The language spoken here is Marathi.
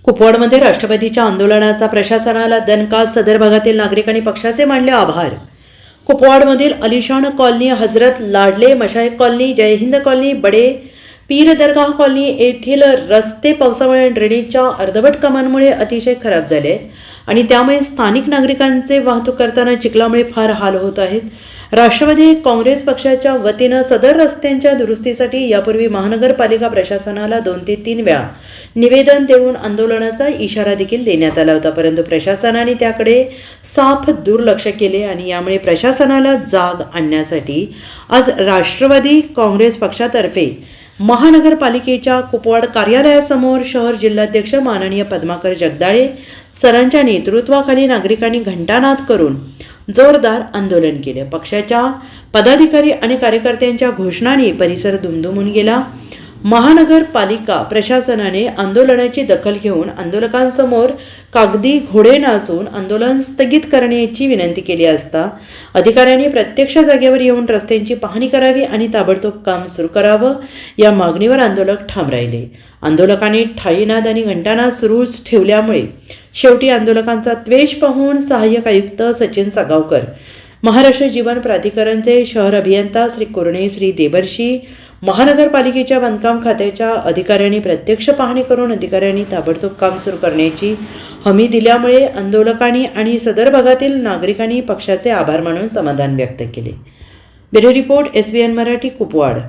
कुपवाडमध्ये राष्ट्रवादीच्या आंदोलनाचा प्रशासनाला दणका, सदर भागातील नागरिकांनी पक्षाचे मानले आभार। कुपवाडमधील अलिशान कॉलनी, हजरत लाडले मशाईख कॉलनी, जय हिंद कॉलनी, बडे पीर दरगाह कॉलनी येथील रस्ते पावसामुळे ड्रेनेजच्या अर्धवट कामांमुळे अतिशय खराब झाले आहेत आणि त्यामुळे स्थानिक नागरिकांचे वाहतूक करताना चिखलामुळे फार हाल होत आहेत। राष्ट्रवादी काँग्रेस पक्षाच्या वतीनं सदर रस्त्यांच्या दुरुस्तीसाठी यापूर्वी महानगरपालिका प्रशासनाला 2 ते 3 वेळा निवेदन देऊन आंदोलनाचा इशारा देखील देण्यात आला होता, परंतु प्रशासनाने त्याकडे साफ दुर्लक्ष केले आणि यामुळे प्रशासनाला जाग आणण्यासाठी आज राष्ट्रवादी काँग्रेस पक्षातर्फे महानगरपालिकेच्या कुपवाड कार्यालयासमोर शहर जिल्हाध्यक्ष माननीय पद्माकर जगदाळे सरांच्या नेतृत्वाखाली नागरिकांनी घंटानाद करून जोरदार आंदोलन केले। पक्षाच्या पदाधिकारी आणि कार्यकर्त्यांच्या घोषणांनी परिसर दुमदुमून गेला। महानगरपालिका प्रशासनाने आंदोलनाची दखल घेऊन आंदोलकांसमोर कागदी घोडे नाचून आंदोलन स्थगित करण्याची विनंती केली असता अधिकाऱ्यांनी प्रत्यक्ष जागेवर येऊन रस्त्यांची पाहणी करावी आणि ताबडतोब काम सुरू करावं या मागणीवर आंदोलक ठाम राहिले। आंदोलकांनी थाळीनाद आणि घंटानाद सुरूच ठेवल्यामुळे शेवटी आंदोलकांचा द्वेष पाहून सहाय्यक आयुक्त सचिन सागावकर, महाराष्ट्र जीवन प्राधिकरणचे शहर अभियंता श्री कुरणे, श्री देवर्षी, महानगरपालिकेच्या बांधकाम खात्याच्या अधिकाऱ्यांनी प्रत्यक्ष पाहणी करून अधिकाऱ्यांनी ताबडतोब काम सुरू करण्याची हमी दिल्यामुळे आंदोलकांनी आणि सदर भागातील नागरिकांनी पक्षाचे आभार मानून समाधान व्यक्त केले। Bureau report, SBN Marathi, Kupwad.